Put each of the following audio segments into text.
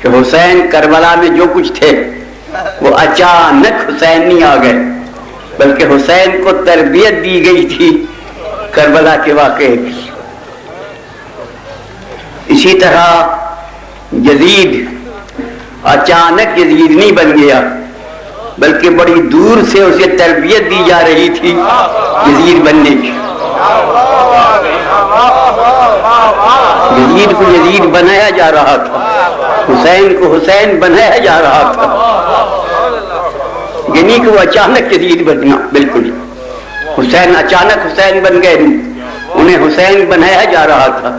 کہ حسین کربلا میں جو کچھ تھے وہ اچانک حسین نہیں آ گئے، بلکہ حسین کو تربیت دی گئی تھی کربلا کے واقعے کی۔ اسی طرح یزید اچانک یزید نہیں بن گیا، بلکہ بڑی دور سے اسے تربیت دی جا رہی تھی یزید بننے کی۔ یزید کو یزید بنایا جا رہا تھا، حسین کو حسین بنایا جا رہا تھا، یعنی کہ وہ اچانک یزید بننا بالکل حسین اچانک حسین بن گئے، انہیں حسین بنایا جا رہا تھا،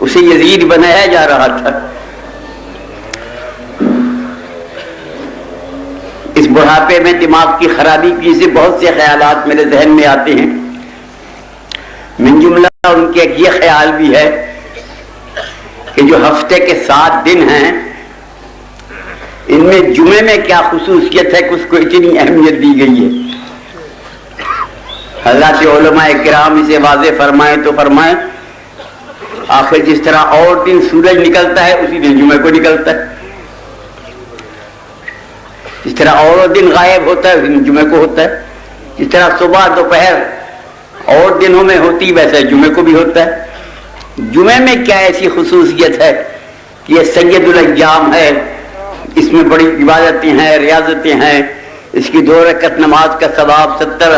اسے یزید بنایا جا رہا تھا۔ اس بڑھاپے میں دماغ کی خرابی کی سے بہت سے خیالات میرے ذہن میں آتے ہیں، من جملہ ان کے یہ خیال بھی ہے کہ جو ہفتے کے 7 دن ہیں ان میں جمعے میں کیا خصوصیت ہے کہ اس کو اتنی اہمیت دی گئی ہے۔ حضرات علماء کرام اسے واضح فرمائیں تو فرمائیں، آخر جس طرح اور دن سورج نکلتا ہے اسی دن جمعے کو نکلتا ہے، جس طرح اور دن غائب ہوتا ہے اسی دن جمعے کو ہوتا ہے، جس طرح صبح دوپہر اور دنوں میں ہوتی ویسے جمعے کو بھی ہوتا ہے۔ جمعے میں کیا ایسی خصوصیت ہے کہ یہ سید الایام ہے، اس میں بڑی عبادتیں ہیں، ریاضتیں ہیں، اس کی 2 رکعت نماز کا ثواب 70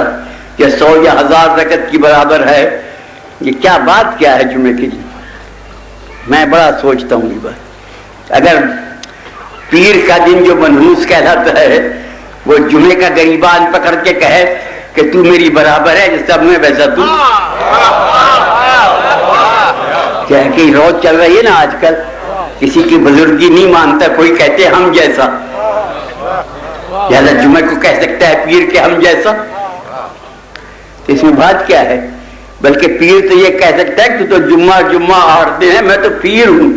یا 100 یا 1000 رکعت کی برابر ہے، یہ کیا بات کیا ہے جمعے کے لیے؟ میں بڑا سوچتا ہوں یہ بات۔ اگر پیر کا دن جو منحوس کہلاتا ہے وہ جمعے کا گریبان پکڑ کے کہے کہ تو میری برابر ہے جس سب میں ویسا تو کیا کہ روز چل رہی ہے نا آج کل، کسی کی بزرگی نہیں مانتا کوئی، کہتے ہم جیسا، لہذا جمعے کو کہہ سکتا ہے پیر کے ہم جیسا، تو اس میں بات کیا ہے؟ بلکہ پیر تو یہ کہہ سکتا ہے کہ تو جمعہ آڑتے ہیں، میں تو پیر ہوں۔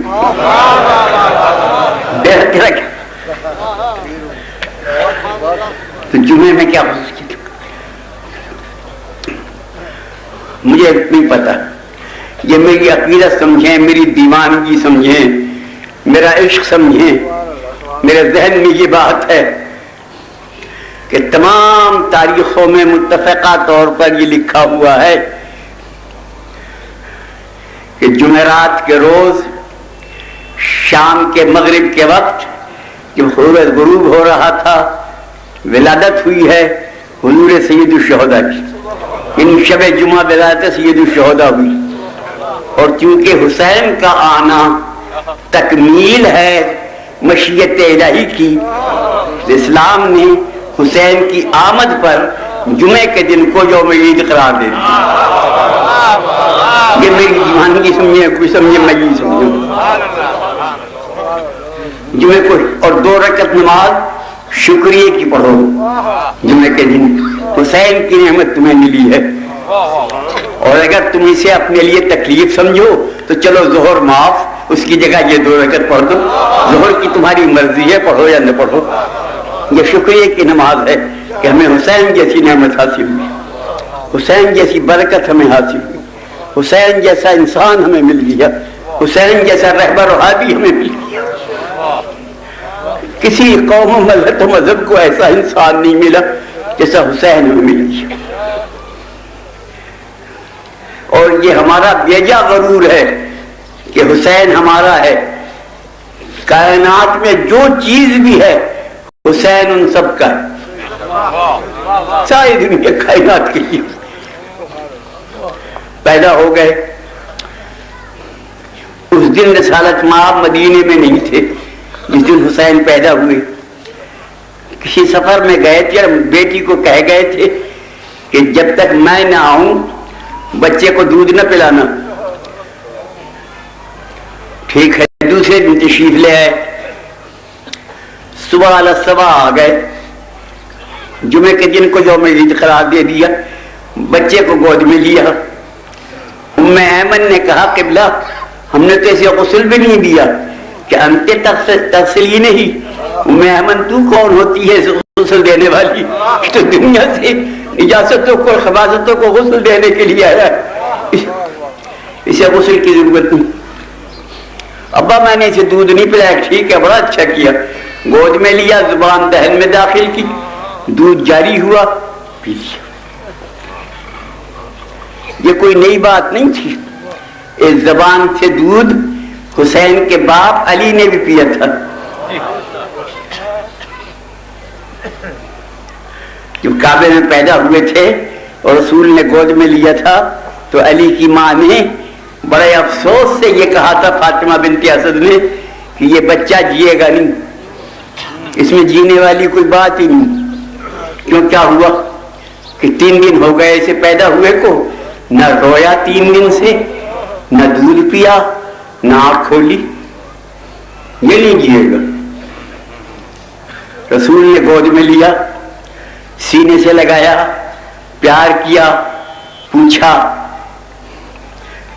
تو جمعے میں کیا خصوصیت؟ مجھے نہیں پتا، یہ میری عقیدت سمجھیں، میری دیوانگی سمجھیں، میرا عشق سمجھیں، میرے ذہن میں یہ بات ہے کہ تمام تاریخوں میں متفقہ طور پر یہ لکھا ہوا ہے کہ جمعرات کے روز شام کے مغرب کے وقت جب سورج غروب ہو رہا تھا ولادت ہوئی ہے حضور سید الشہداء کی، ان شب جمعہ ولادت سید الشہداء ہوئی، اور چونکہ حسین کا آنا تکمیل ہے مشیت الہی کی، اسلام نے حسین کی آمد پر جمعے کے دن کو یوم عید قرار دے دیا۔ یہ میری دیوانگی سمجھے، کوئی سمجھے میں یہ سمجھوں، جمعے کو اور 2 رکعت نماز شکریہ کی پڑھو جمعے کے دن، حسین کی نعمت تمہیں ملی ہے، اور اگر تم اسے اپنے لیے تکلیف سمجھو تو چلو ظہر معاف، اس کی جگہ یہ 2 رکعت پڑھ دو، ظہر کی تمہاری مرضی ہے، پڑھو یا نہ پڑھو، یہ شکریہ کی نماز ہے کہ ہمیں حسین جیسی نعمت حاصل ہوئی، حسین جیسی برکت ہمیں حاصل ہوئی، حسین جیسا انسان ہمیں مل گیا، حسین جیسا رہبر و ہادی ہمیں مل گیا۔ کسی قوم و ملت و مذہب کو ایسا انسان نہیں ملا جیسا حسین ہمیں مل گیا، اور یہ ہمارا بیجا غرور ہے کہ حسین ہمارا ہے۔ کائنات میں جو چیز بھی ہے حسین ان سب کا ہے، ساری دنیا کائنات کے لیے پیدا ہو گئے۔ اس دن رسالت مآب مدینے میں نہیں تھے جس دن حسین پیدا ہوئے، کسی سفر میں گئے تھے اور بیٹی کو کہہ گئے تھے کہ جب تک میں نہ آؤں بچے کو دودھ نہ پلانا۔ ٹھیک ہے، دوسرے دن تشریف لے آئے، صبح علی صبح آ گئے، جمعے کے دن کو یوم عید قرار دے دیا، بچے کو گود میں لیا۔ ام ایمن نے کہا قبلہ ہم نے تو اسے غسل بھی نہیں دیا کہ انت تغسلی نہیں، ام ایمن تو کون ہوتی ہے غسل دینے والی، تو دنیا سے نجاستوں کو خباثتوں کو غسل دینے کے لیے آیا، اسے غسل کی ضرورت نہیں۔ ابا میں نے اسے دودھ نہیں پلایا. ٹھیک ہے بڑا اچھا کیا. گود میں لیا, زبان دہن میں داخل کی, دودھ جاری ہوا, پی لیا. یہ کوئی نئی بات نہیں تھی. اس زبان سے دودھ حسین کے باپ علی نے بھی پیا تھا. جب کعبے میں پیدا ہوئے تھے اور رسول نے گود میں لیا تھا تو علی کی ماں نے بڑے افسوس سے یہ کہا تھا, فاطمہ بنت اسد نے, کہ یہ بچہ جیے گا نہیں, اس میں جینے والی کوئی بات ہی نہیں. کیوں, کیا ہوا کہ 3 دن ہو گئے اسے پیدا ہوئے کو, نہ رویا 3 دن سے, نہ دودھ پیا, نہ آنکھ کھولی. یہ نہیں جیے گا. رسول نے گود میں لیا, سینے سے لگایا, پیار کیا, پوچھا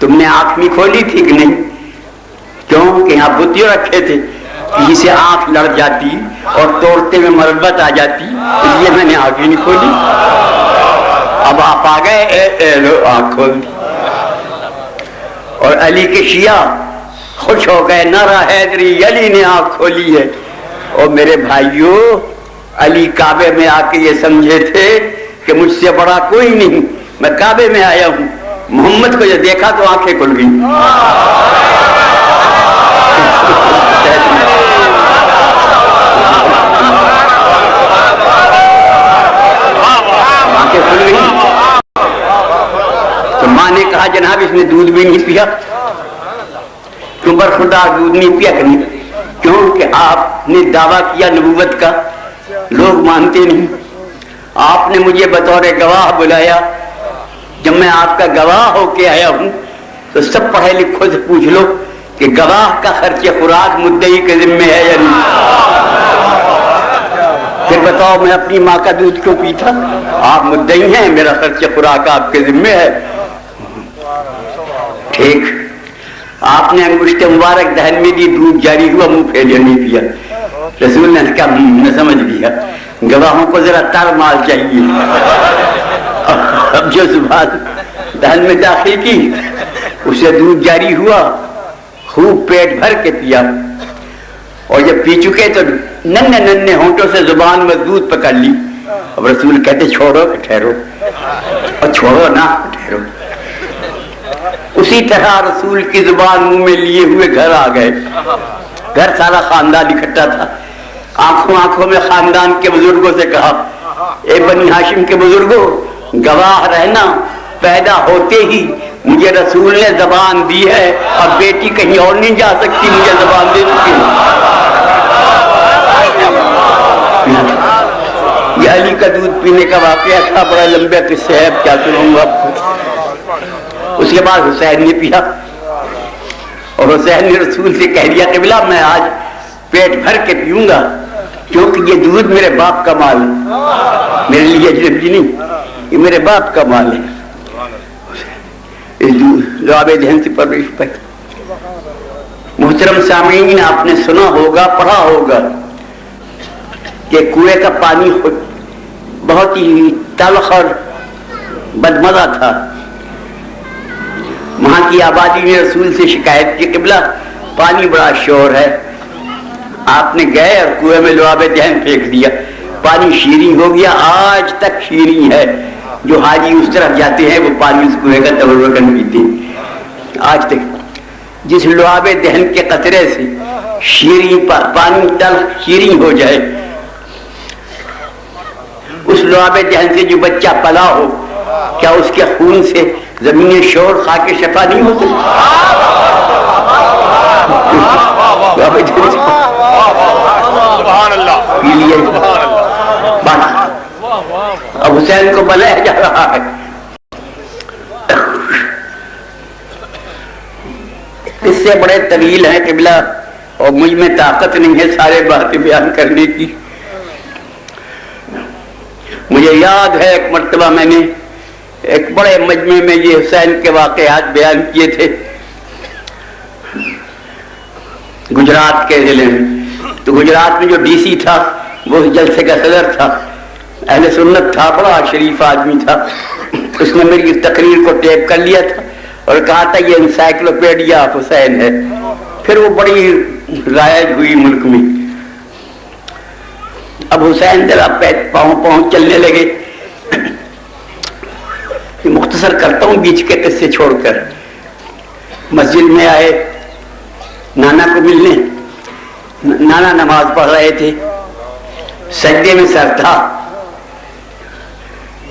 تم نے آنکھ نہیں کھولی تھی کہ نہیں؟ کیوں کہ یہاں بتیوں رکھے تھے, کسی سے آنکھ لڑ جاتی اور توڑتے میں مربت آ جاتی, اس لیے میں نے آنکھ نہیں کھولی. اب آپ آ گئے, لو آنکھ کھول دی. اور علی کے شیعہ خوش ہو گئے, نعرہ حیدری, علی نے آنکھ کھولی ہے. اور میرے بھائیوں, علی کعبے میں آ کے یہ سمجھے تھے کہ مجھ سے بڑا کوئی نہیں, میں کعبے میں آیا ہوں. محمد کو جب دیکھا تو آنکھیں کھل گئی. آنکھیں کھل گئی. تو ماں نے کہا جناب اس نے دودھ بھی نہیں پیا. کیوں برخوردار دودھ نہیں پیا؟ کہ نہیں, کیونکہ آپ نے دعویٰ کیا نبوت کا, لوگ مانتے نہیں. آپ نے مجھے بطور گواہ بلایا. جب میں آپ کا گواہ ہو کے آیا ہوں تو سب پڑھے لکھوں سے پوچھ لو کہ گواہ کا خرچ خوراک مدعی کے ذمہ ہے یا نہیں. پھر بتاؤ میں اپنی ماں کا دودھ کیوں پیتا؟ آپ مدعی ہیں, میرا خرچ خوراک آپ کے ذمہ ہے. ٹھیک, آپ نے انگشت مبارک دہن میں دی, دودھ جاری ہوا, منہ پھیلیا, نہیں پیا. رسول نے کہا میں سمجھ گیا, گواہوں کو ذرا تر مال چاہیے. اب جو زبان دہن میں داخل کی اسے دودھ جاری ہوا, خوب پیٹ بھر کے پیا. اور جب پی چکے تو ننھے ننھے ہونٹوں سے زبان مضبوط پکڑ لی. اب رسول کہتے چھوڑو کہ ٹھہرو, اور چھوڑو نہ ٹھہرو. اسی طرح رسول کی زبان منہ میں لیے ہوئے گھر آ گئے. گھر سارا خاندان اکٹھا تھا. آنکھوں آنکھوں میں خاندان کے بزرگوں سے کہا, اے بنی ہاشم کے بزرگوں, گواہ رہنا, پیدا ہوتے ہی مجھے رسول نے زبان دی ہے اور بیٹی کہیں اور نہیں جا سکتی, مجھے زبان دے چکی ہے. یہ علی کا دودھ پینے کا واقعہ تھا, بڑا لمبا قصہ ہے, کیا سنوں گا آپ کو. اس کے بعد حسین نے پیا اور حسین نے رسول سے کہہ دیا کہ بلا میں آج پیٹ بھر کے پیوں گا, کیونکہ یہ دودھ میرے باپ کا مال ہے, میرے لیے اجنبی نہیں, یہ میرے باپ کا مال ہے. اس لعاب دہن سے پرورش پائی. محترم سامعین, آپ نے سنا ہوگا, پڑھا ہوگا کہ کنویں کا پانی بہت ہی تلخ اور بدمزہ تھا. وہاں کی آبادی نے رسول سے شکایت کی, قبلہ پانی بڑا شور ہے. آپ نے گئے اور کنویں میں لعاب دہن پھینک دیا, پانی شیریں ہو گیا. آج تک شیریں ہے. جو حاجی اس طرف جاتے ہیں وہ پانی اس کنویں کا تبرکن پیتے ہیں آج تک. جس لعاب دہن کے قطرے سے شیریں پانی تلخ شیریں ہو جائے, اس لعاب دہن سے جو بچہ پلا ہو, کیا اس کے خون سے زمین شور خا کے شفا نہیں ہو سکتی؟ اب حسین کو بلایا جا رہا ہے. اس سے بڑے طویل ہیں قبلہ, اور مجھ میں طاقت نہیں ہے سارے باتیں بیان کرنے کی. مجھے یاد ہے ایک مرتبہ میں نے ایک بڑے مجمع میں یہ حسین کے واقعات بیان کیے تھے گجرات کے ضلع میں. تو گجرات میں جو ڈی سی تھا وہ جلسے کا صدر تھا, اہل سنت تھا, بڑا شریف آدمی تھا. اس نے میری تقریر کو ٹیپ کر لیا تھا اور کہا تھا یہ انسائکلوپیڈیا آف حسین ہے. پھر وہ بڑی رائج ہوئی ملک میں. اب حسین ذرا پاؤں چلنے لگے. مختصر کرتا ہوں بیچ کے قصے چھوڑ کر. مسجد میں آئے نانا کو ملنے. نانا نماز پڑھ رہے تھے, سجدے میں سر تھا.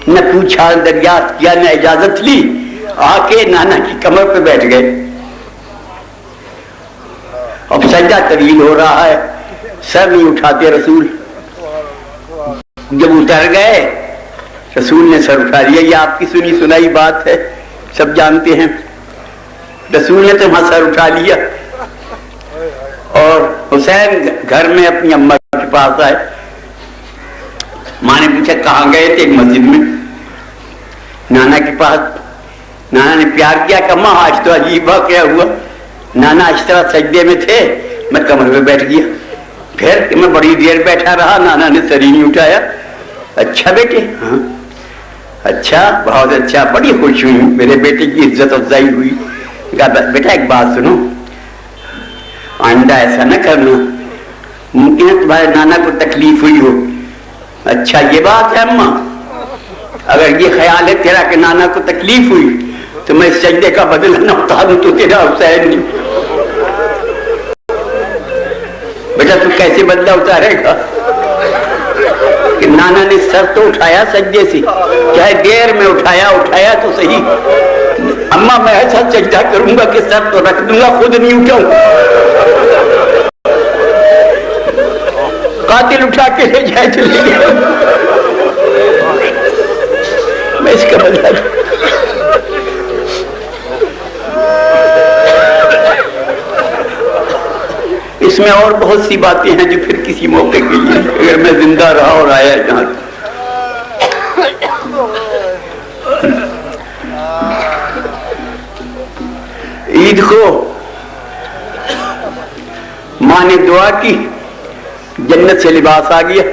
نہ پوچھا, دریافت کیا, نہ اجازت لی, آ کے نانا کی کمر پہ بیٹھ گئے. اب سجدہ طویل ہو رہا ہے, سر نہیں اٹھاتے رسول. جب اتر گئے رسول نے سر اٹھا لیا. یہ آپ کی سنی سنائی بات ہے, سب جانتے ہیں. رسول نے تو وہاں سر اٹھا لیا. اور حسین گھر میں اپنی اماں کے پاس آئے. ماں نے پوچھا کہاں گئے تھے؟ ایک مسجد میں. نانا کے پاس. نانا نے پیار کیا کہ اماں آج تو عجیب واقعہ ہوا. نانا اس طرح سجدے میں تھے, میں کمر پہ بیٹھ گیا. پھر کہ میں بڑی دیر بیٹھا رہا, نانا نے سر ہی نہیں اٹھایا. اچھا بیٹے, ہاں اچھا, بہت اچھا, بڑی خوش ہوئی, میرے بیٹے کی عزت افزائی ہوئی. کہا بیٹا ایک بات سنو, آئندہ ایسا نہ کرنا, ممکن ہے تمہارے نانا کو تکلیف ہوئی ہو. اچھا یہ بات ہے اماں, اگر یہ خیال ہے تیرا کہ نانا کو تکلیف ہوئی تو میں اس سجدے کا بدلہ نہ اتاروں تو تیرا حسین نہیں. بیٹا تو کیسے بدلہ اتارے گا کہ نانا نے سر تو اٹھایا سجدے سے, چاہے دیر میں اٹھایا تو صحیح. اماں میں ایسا سجدہ کروں گا کہ سر تو رکھ دوں گا, خود نہیں اٹھاؤں. قاتل اٹھا کے لے جائے تو لے جائے, میں اس کا بدلہ دوں. اس میں اور بہت سی باتیں ہیں جو پھر کسی موقع کے لیے, اگر میں زندہ رہا اور آیا یہاں. عید کو ماں نے دعا کی, جنت سے لباس آ گیا.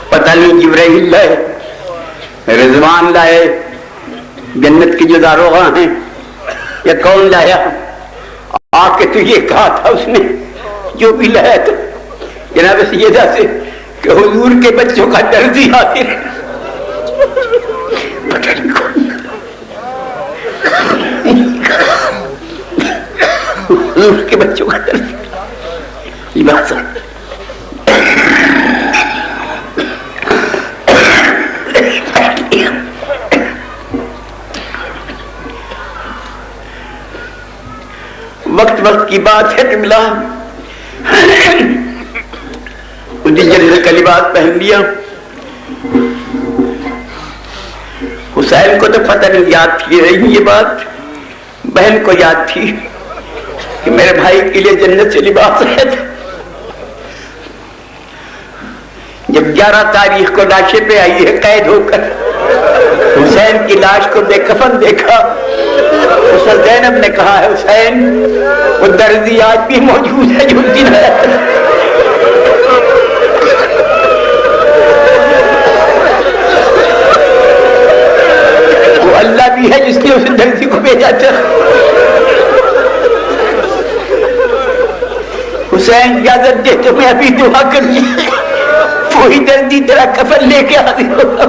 پتہ نہیں جبرائیل لائے, رضوان لائے, جنت کے جو داروغہ ہیں, یا کون لایا. آ کے تو یہ کہا تھا اس نے جو بھی لایا تھا جناب سیدہ سے کہ حضور کے بچوں کا درزی حاضر ہے. حضور کے بچوں کا درزی لباس. وقت کی بات ہے کہ ملا جنت کا لباس پہن لیا. حسین کو تو پتہ نہیں یاد تھی رہی یہ بات, بہن کو یاد تھی کہ میرے بھائی کے لیے جنت سے لباس ہے. جب 11 تاریخ کو لاشیں پہ آئی ہے قید ہو کر, حسین کی لاش کو بے کفن دیکھا. اس وقت زینب نے کہا ہے حسین وہ درزی آج بھی موجود ہے جو دن ہے. وہ اللہ بھی ہے جس نے اس درزی کو بھیجا تھا. حسین اجازت دے تو میں ابھی دعا کر لی, وہی درزی تیرا کفن لے کے حاضر ہوگا.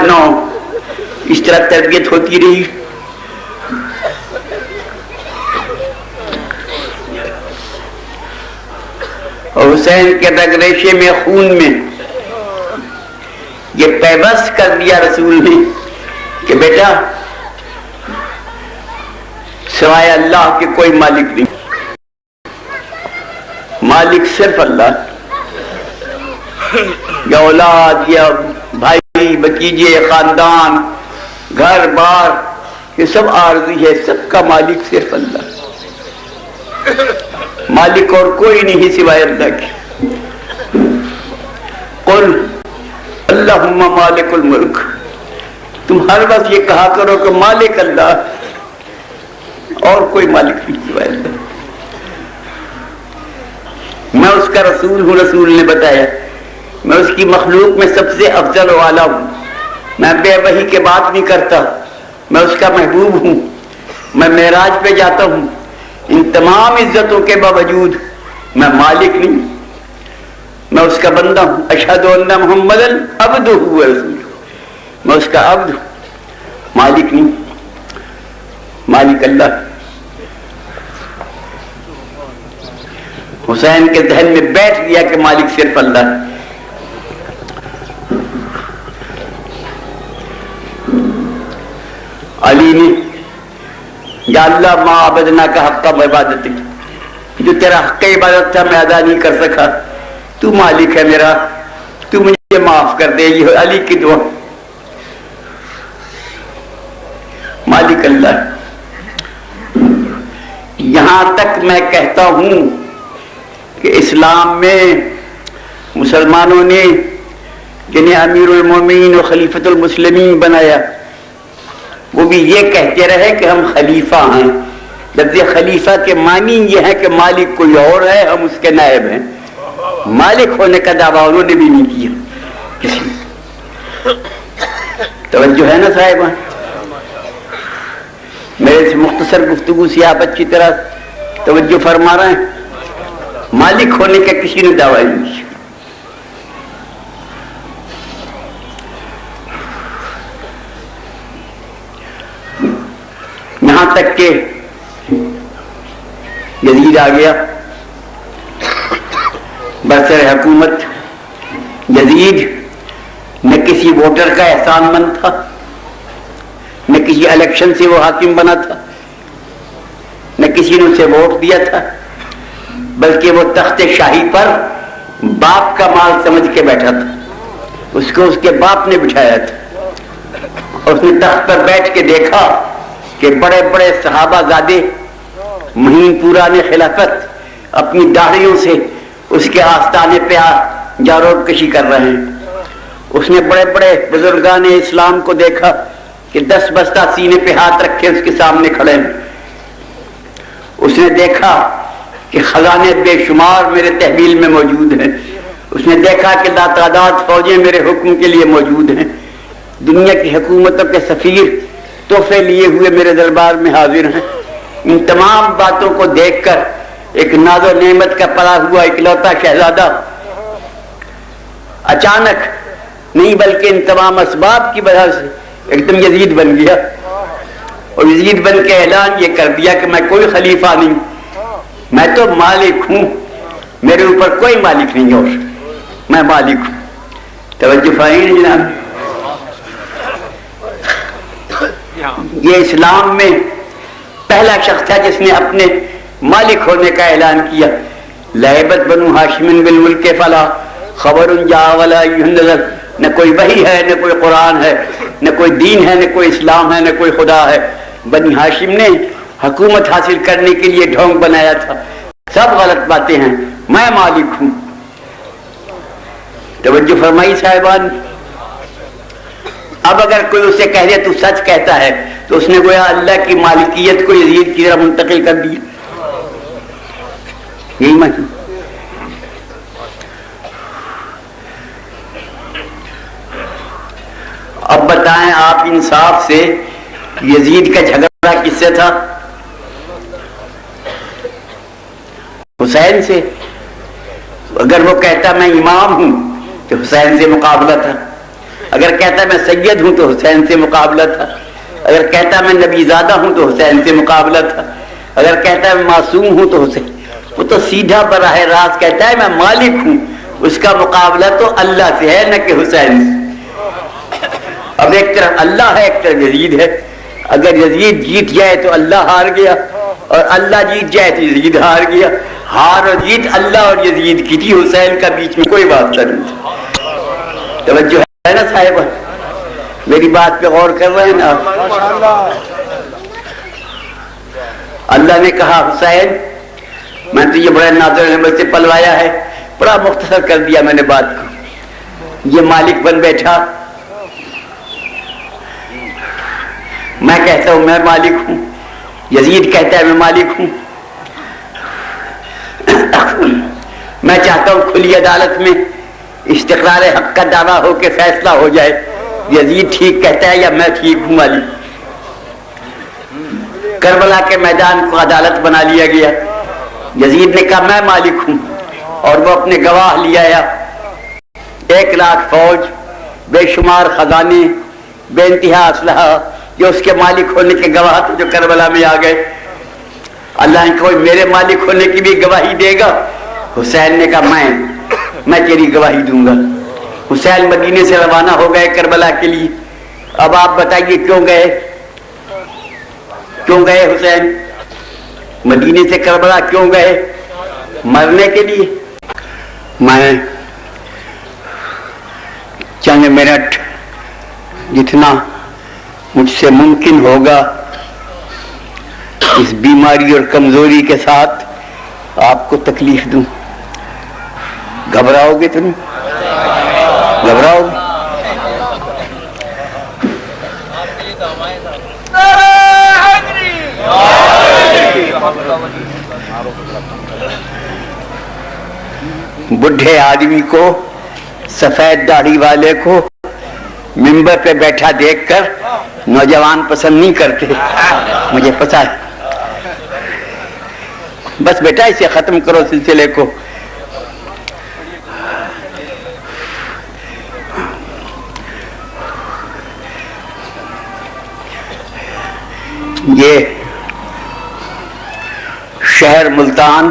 نو اس طرح تربیت ہوتی رہی. اور حسین کے رگ ریشے میں, خون میں یہ پیوست کر دیا رسول نے کہ بیٹا سوائے اللہ کے کوئی مالک نہیں, مالک صرف اللہ. یا اولاد, یا بھائی بتیجے, خاندان, گھر بار, یہ سب عارضی ہے, سب کا مالک صرف اللہ. مالک اور کوئی نہیں سوائے اللہ کے. قل اللہم مالک الملک تم ہر وقت یہ کہا کرو کہ مالک اللہ، اور کوئی مالک نہیں سوائے اللہ۔ میں اس کا رسول ہوں، رسول نے بتایا میں اس کی مخلوق میں سب سے افضل و اعلیٰ ہوں، میں بے وحی کے بات نہیں کرتا، میں اس کا محبوب ہوں، میں معراج پہ جاتا ہوں، ان تمام عزتوں کے باوجود میں مالک نہیں، میں اس کا بندہ ہوں۔ اشہد ان محمدًا عبدہ و رسولہ، میں اس کا عبد ہوں، مالک نہیں، مالک اللہ۔ حسین کے ذہن میں بیٹھ گیا کہ مالک صرف اللہ ہے۔ علی نے یا اللہ ما عبدنا کا حق عبادت، جو تیرا حق عبادت تھا میں ادا نہیں کر سکا، تو مالک ہے میرا، تو مجھے معاف کر دے۔ یہ علی کی دعا، مالک اللہ۔ یہاں تک میں کہتا ہوں کہ اسلام میں مسلمانوں نے جنہیں امیر المومنین و خلیفۃ المسلمین بنایا، وہ بھی یہ کہتے رہے کہ ہم خلیفہ ہیں۔ لفظ خلیفہ کے معنی یہ ہے کہ مالک کوئی اور ہے، ہم اس کے نائب ہیں۔ مالک ہونے کا دعویٰ انہوں نے بھی نہیں کیا کسی۔ توجہ ہے نا صاحبہ؟ میرے سے مختصر گفتگو سے آپ اچھی طرح توجہ فرما رہے ہیں؟ مالک ہونے کا کسی نے دعویٰ نہیں کیا۔ یہاں تک کہ یزید آ گیا برسر حکومت۔ یزید نہ کسی ووٹر کا احسان مند تھا، نہ کسی الیکشن سے وہ حاکم بنا تھا، نہ کسی نے اسے ووٹ دیا تھا، بلکہ وہ تخت شاہی پر باپ کا مال سمجھ کے بیٹھا تھا۔ اس کو اس کے باپ نے بٹھایا تھا، اور اس نے تخت پر بیٹھ کے دیکھا کہ بڑے بڑے صحابہ زادے مہین پورانے خلافت اپنی داڑھیوں سے اس کے آستانے پہ جاروب کشی کر رہے ہیں۔ اس نے بڑے بڑے بزرگان اسلام کو دیکھا کہ 10 بستہ سینے پہ ہاتھ رکھے اس کے سامنے کھڑے ہیں۔ اس نے دیکھا کہ خزانے بے شمار میرے تحویل میں موجود ہیں۔ اس نے دیکھا کہ لاتعداد فوجیں میرے حکم کے لیے موجود ہیں۔ دنیا کی حکومتوں کے سفیر تحفے لیے ہوئے میرے دربار میں حاضر ہیں۔ ان تمام باتوں کو دیکھ کر ایک ناز و نعمت کا پلا ہوا اکلوتا شہزادہ اچانک نہیں بلکہ ان تمام اسباب کی وجہ سے ایک دم یزید بن گیا، اور یزید بن کے اعلان یہ کر دیا کہ میں کوئی خلیفہ نہیں، میں تو مالک ہوں، میرے اوپر کوئی مالک نہیں اور میں مالک ہوں۔ توجہ فرمائیں جناب، یہ اسلام میں پہلا شخص تھا جس نے اپنے مالک ہونے کا اعلان کیا۔ لعبت بنو ہاشم بالملک فلا خبر جاء ولا ينذر، نہ کوئی وحی ہے، نہ کوئی قرآن ہے، نہ کوئی دین ہے، نہ کوئی اسلام ہے، نہ کوئی خدا ہے۔ بنی ہاشم نے حکومت حاصل کرنے کے لیے ڈھونگ بنایا تھا۔ سب غلط باتیں ہیں، میں مالک ہوں۔ توجہ فرمائی صاحبان۔ اب اگر کوئی اسے کہہ دے تو سچ کہتا ہے، تو اس نے گویا اللہ کی مالکیت کو یزید کی طرف منتقل کر دی۔ یہی مطلب۔ اب بتائیں آپ انصاف سے، یزید کا جھگڑا کس سے تھا؟ حسین سے۔ اگر وہ کہتا میں امام ہوں تو حسین سے مقابلہ تھا، اگر کہتا میں سید ہوں تو حسین سے مقابلہ تھا، اگر کہتا میں نبی زادہ ہوں تو حسین سے مقابلہ تھا، اگر کہتا میں معصوم ہوں تو حسین۔ وہ تو سیدھا براہ راست کہتا ہے میں مالک ہوں، اس کا مقابلہ تو اللہ سے ہے نہ کہ حسین سے۔ اب ایک طرف اللہ ہے، ایک طرف یزید ہے۔ اگر یزید جیت جائے تو اللہ ہار گیا، اور اللہ جیت جائے تو یزید ہار گیا۔ ہار اور جیت اللہ اور یزید کی تھی، حسین کا بیچ میں کوئی واسطہ نہیں تھا۔ توجہ ہے نا صاحب؟ میری بات پہ غور کر رہے ہیں نا؟ اللہ نے کہا حسین میں تو یہ بڑے نازل نعمت سے پلوایا ہے، بڑا مختصر کر دیا میں نے بات کو۔ یہ مالک بن بیٹھا، میں کہتا ہوں میں مالک ہوں، یزید کہتا ہے میں مالک ہوں۔ میں چاہتا ہوں کھلی عدالت میں استقرار حق کا دعویٰ ہو کے فیصلہ ہو جائے، یزید ٹھیک کہتا ہے یا میں ٹھیک ہوں مالک۔ کربلا کے میدان کو عدالت بنا لیا گیا، یزید نے کہا میں مالک ہوں، اور وہ اپنے گواہ لے آیا، 1,00,000 فوج، بے شمار خزانے، بے انتہا اسلحہ، جو اس کے مالک ہونے کے گواہ تھے جو کربلا میں آ گئے۔ اللہ نے کوئی میرے مالک ہونے کی بھی گواہی دے گا؟ حسین نے کہا میں تیری گواہی دوں گا۔ حسین مدینے سے روانہ ہو گئے کربلا کے لیے۔ اب آپ بتائیے کیوں گئے حسین مدینے سے کربلا؟ کیوں گئے؟ مرنے کے لیے۔ میں چند منٹ جتنا مجھ سے ممکن ہوگا اس بیماری اور کمزوری کے ساتھ آپ کو تکلیف دوں۔ گھبراؤ گے تم؟ گھبراؤ گے؟ بڈھے آدمی کو، سفید داڑھی والے کو ممبر پہ بیٹھا دیکھ کر نوجوان پسند نہیں کرتے، مجھے پتا ہے۔ بس بیٹا اسے ختم کرو سلسلے کو۔ یہ شہر ملتان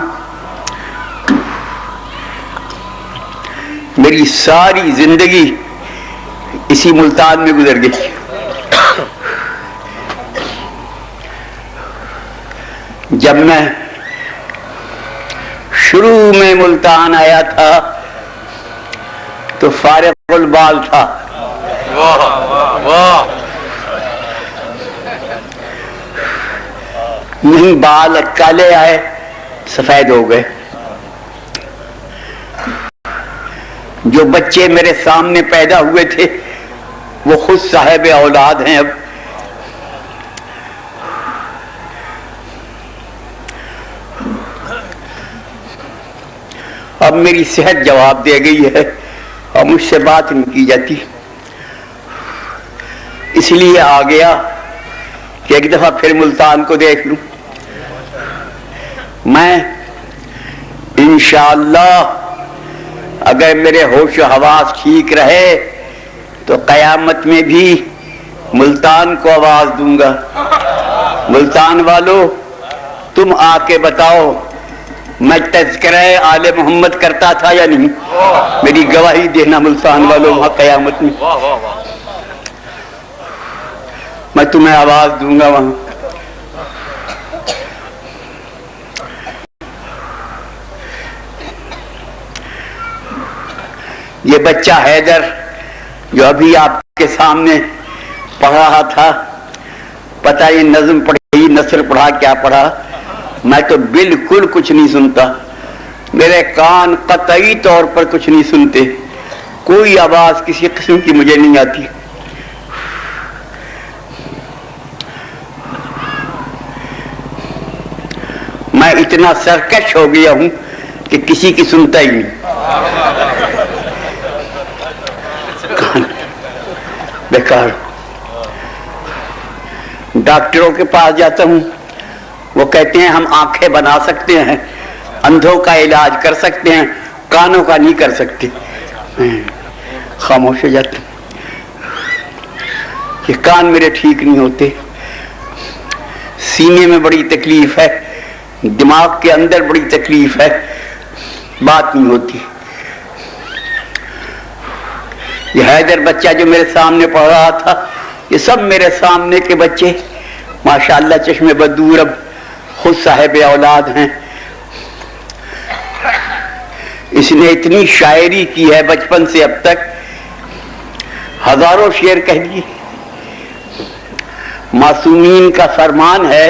میری ساری زندگی اسی ملتان میں گزر گئی۔ جب میں شروع میں ملتان آیا تھا تو فارغ البال تھا، نہیں بال کالے آئے سفید ہو گئے۔ جو بچے میرے سامنے پیدا ہوئے تھے وہ خود صاحب اولاد ہیں۔ اب میری صحت جواب دے گئی ہے اور مجھ سے بات نہیں کی جاتی، اس لیے آ گیا کہ ایک دفعہ پھر ملتان کو دیکھ لوں۔ میں انشاءاللہ اگر میرے ہوش و حواس ٹھیک رہے تو قیامت میں بھی ملتان کو آواز دوں گا، ملتان والو تم آ کے بتاؤ میں تذکرہ آل محمد کرتا تھا یا نہیں، میری گواہی دینا ملتان والو وہاں قیامت میں، میں تمہیں آواز دوں گا وہاں۔ یہ بچہ حیدر جو ابھی آپ کے سامنے پڑھ رہا تھا، پتہ یہ نظم پڑھی نثر پڑھا کیا پڑھا، میں تو بالکل کچھ نہیں سنتا، میرے کان قطعی طور پر کچھ نہیں سنتے، کوئی آواز کسی قسم کی مجھے نہیں آتی۔ میں اتنا سرکش ہو گیا ہوں کہ کسی کی سنتا ہی نہیں، بیکار۔ ڈاکٹروں کے پاس جاتا ہوں، وہ کہتے ہیں ہم آنکھیں بنا سکتے ہیں، اندھوں کا علاج کر سکتے ہیں، کانوں کا نہیں کر سکتے، خاموش ہو جاتے ہیں۔ یہ کان میرے ٹھیک نہیں ہوتے، سینے میں بڑی تکلیف ہے، دماغ کے اندر بڑی تکلیف ہے، بات نہیں ہوتی۔ یہ حیدر بچہ جو میرے سامنے پڑھ رہا تھا، یہ سب میرے سامنے کے بچے ماشاءاللہ چشم بدور اب خود صاحب اولاد ہیں۔ اس نے اتنی شاعری کی ہے بچپن سے اب تک، ہزاروں شعر کہہ دیے۔ معصومین کا فرمان ہے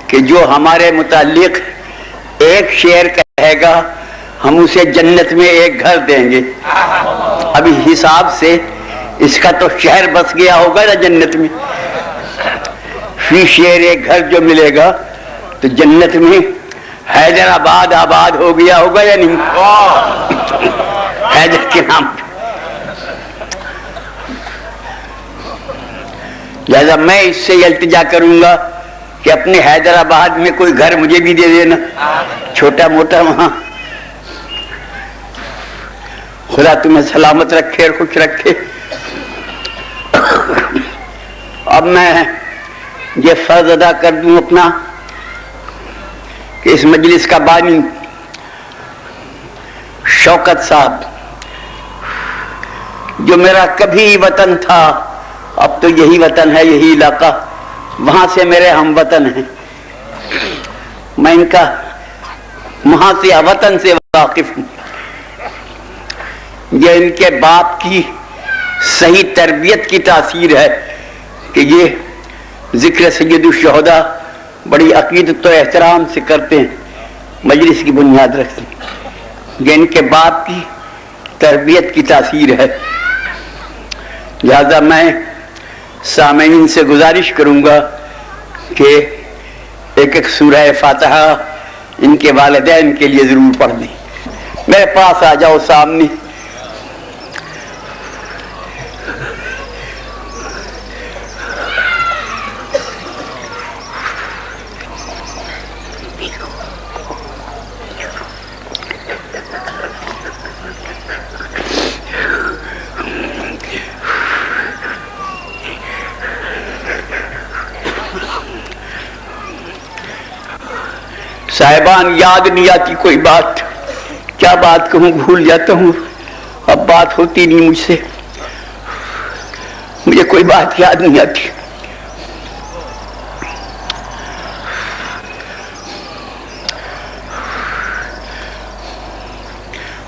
کہ جو ہمارے متعلق ایک شعر کہے گا ہم اسے جنت میں ایک گھر دیں گے۔ ابھی حساب سے اس کا تو شہر بس گیا ہوگا نا جنت میں۔ فی شعر گھر جو ملے گا تو جنت میں حیدرآباد آباد ہو گیا ہوگا یا نہیں؟ حیدر کے نام پہ. لہذا میں اس سے التجا کروں گا کہ اپنے حیدرآباد میں کوئی گھر مجھے بھی دے دینا، چھوٹا موٹا وہاں. خدا تمہیں سلامت رکھے اور خوش رکھے. اب میں یہ فرض ادا کر دوں اپنا کہ اس مجلس کا بانی شوکت صاحب جو میرا کبھی وطن تھا، اب تو یہی وطن ہے، یہی علاقہ، وہاں سے میرے ہم وطن ہیں. میں ان کا وہاں سے وطن سے واقف ہوں. یہ ان کے باپ کی صحیح تربیت کی تاثیر ہے کہ یہ ذکر سید الشہداء بڑی عقیدت و احترام سے کرتے ہیں، مجلس کی بنیاد رکھتے ہیں. یہ ان کے باپ کی تربیت کی تاثیر ہے. لہذا میں سامعین سے گزارش کروں گا کہ ایک ایک سورہ فاتحہ ان کے والدین کے لیے ضرور پڑھ دیں. میرے پاس آ جاؤ سامنے. صاحبان یاد نہیں آتی کوئی بات، کیا بات کہوں بھول جاتا ہوں. اب بات ہوتی نہیں مجھ سے، مجھے کوئی بات یاد نہیں آتی.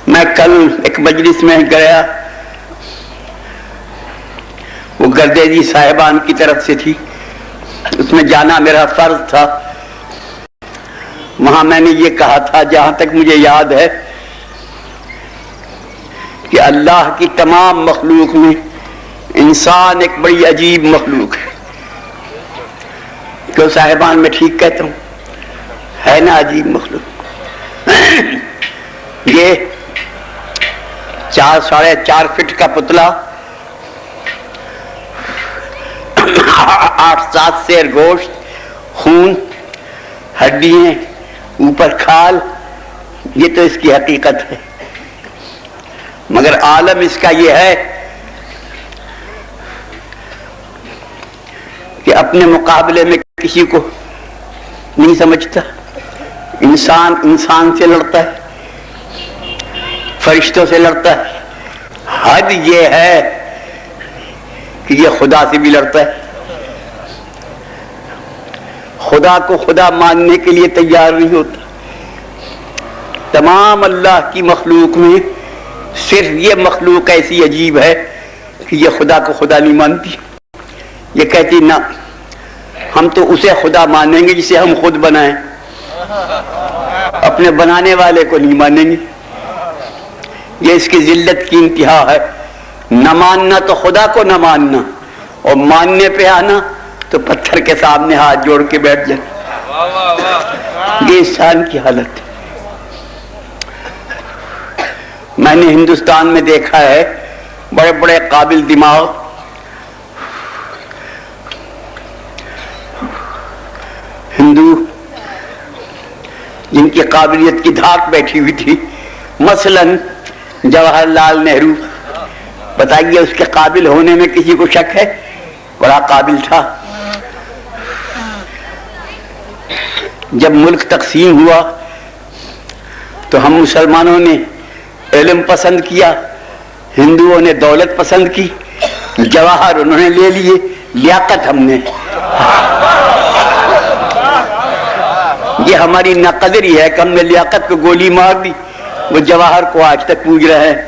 میں کل ایک مجلس میں گیا، وہ گردیجی صاحبان کی طرف سے تھی، اس میں جانا میرا فرض تھا. وہاں میں نے یہ کہا تھا، جہاں تک مجھے یاد ہے، کہ اللہ کی تمام مخلوق میں انسان ایک بڑی عجیب مخلوق ہے. کیوں صاحبان میں ٹھیک کہتا ہوں؟ ہے نا عجیب مخلوق. یہ 4 ساڑھے 4 فٹ کا پتلا، 8-7 سیر گوشت، خون، ہڈیاں، اوپر کھال، یہ تو اس کی حقیقت ہے. مگر عالم اس کا یہ ہے کہ اپنے مقابلے میں کسی کو نہیں سمجھتا. انسان انسان سے لڑتا ہے، فرشتوں سے لڑتا ہے. حد یہ ہے کہ یہ خدا سے بھی لڑتا ہے. خدا کو خدا ماننے کے لیے تیار نہیں ہوتا. تمام اللہ کی مخلوق میں صرف یہ مخلوق ایسی عجیب ہے کہ یہ خدا کو خدا نہیں مانتی. یہ کہتی نہ، ہم تو اسے خدا مانیں گے جسے ہم خود بنائیں، اپنے بنانے والے کو نہیں مانیں گے. یہ اس کی ذلت کی انتہا ہے. نہ ماننا تو خدا کو نہ ماننا، اور ماننے پہ آنا تو پتھر کے سامنے ہاتھ جوڑ کے بیٹھ جائے. یہ انسان کی حالت ہے. میں نے ہندوستان میں دیکھا ہے بڑے بڑے قابل دماغ ہندو جن کی قابلیت کی دھاک بیٹھی ہوئی تھی، مثلاً جواہر لال نہرو. بتائیے اس کے قابل ہونے میں کسی کو شک ہے؟ بڑا قابل تھا. جب ملک تقسیم ہوا تو ہم مسلمانوں نے علم پسند کیا، ہندوؤں نے دولت پسند کی. جواہر انہوں نے لے لیے، لیاقت ہم نے. یہ ہماری ناقدری ہے کہ ہم نے لیاقت کو گولی مار دی. وہ جواہر کو آج تک پوج رہے ہیں.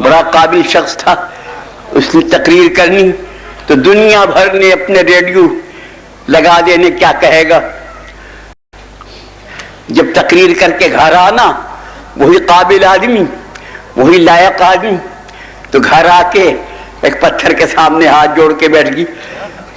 بڑا قابل شخص تھا. اس نے تقریر کرنی تو دنیا بھر نے اپنے ریڈیو لگا دینے کیا کہے گا. جب تقریر کر کے گھر آنا، وہی قابل آدمی، وہی لائق آدمی، تو گھر آ کے ایک پتھر کے سامنے ہاتھ جوڑ کے بیٹھ گئی.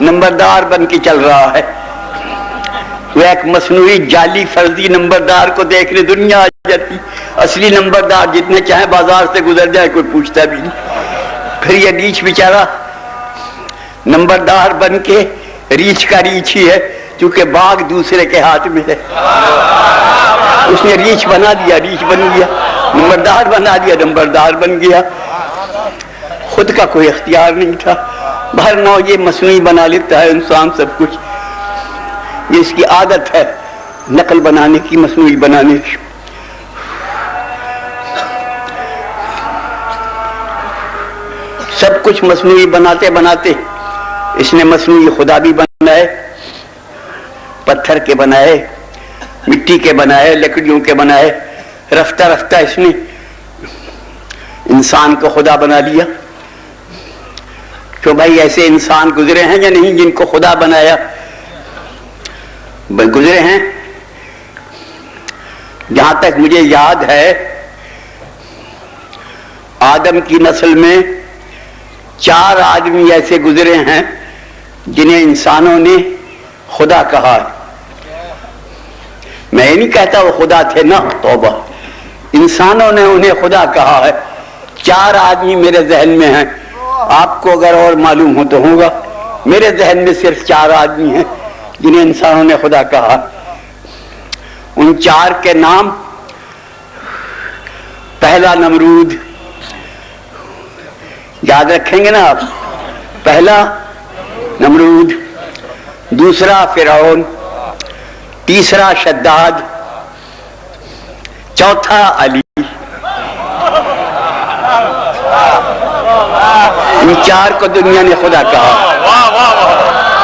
نمبردار بن کے چل رہا ہے. وہ ایک مصنوعی جعلی فرضی نمبردار کو دیکھنے دنیا آ جاتی. اصلی نمبردار جتنے چاہے بازار سے گزر جائے کوئی پوچھتا بھی نہیں. پھر یہ ریچھ بیچارہ نمبردار بن کے ریچھ کا ریچھ ہی ہے، چونکہ باغ دوسرے کے ہاتھ میں ہے. اس نے ریچھ بنا دیا، ریچھ بن گیا. نمبردار بنا دیا، نمبردار بن گیا. خود کا کوئی اختیار نہیں تھا. بہر نو یہ مصنوعی بنا لیتا ہے انسان سب کچھ. یہ اس کی عادت ہے نقل بنانے کی، مصنوعی بنانے کی. سب کچھ مصنوعی بناتے بناتے اس نے مصنوعی خدا بھی بنائے، پتھر کے بنائے، مٹی کے بنائے، لکڑیوں کے بنائے. رفتہ رفتہ اس نے انسان کو خدا بنا لیا. تو بھائی ایسے انسان گزرے ہیں یا نہیں جن کو خدا بنایا؟ گزرے ہیں. جہاں تک مجھے یاد ہے آدم کی نسل میں 4 آدمی ایسے گزرے ہیں جنہیں انسانوں نے خدا کہا ہے. میں یہ نہیں کہتا وہ خدا تھے نا، توبہ، انسانوں نے انہیں خدا کہا ہے. 4 آدمی میرے ذہن میں ہیں. آپ کو اگر اور معلوم ہو تو ہوگا. میرے ذہن میں صرف 4 آدمی ہیں جنہیں انسانوں نے خدا کہا. ان 4 کے نام: پہلا نمرود، یاد رکھیں گے نا آپ؟ پہلا نمرود، دوسرا فرعون، تیسرا شداد، چوتھا علی. ان 4 کو دنیا نے خدا کہا.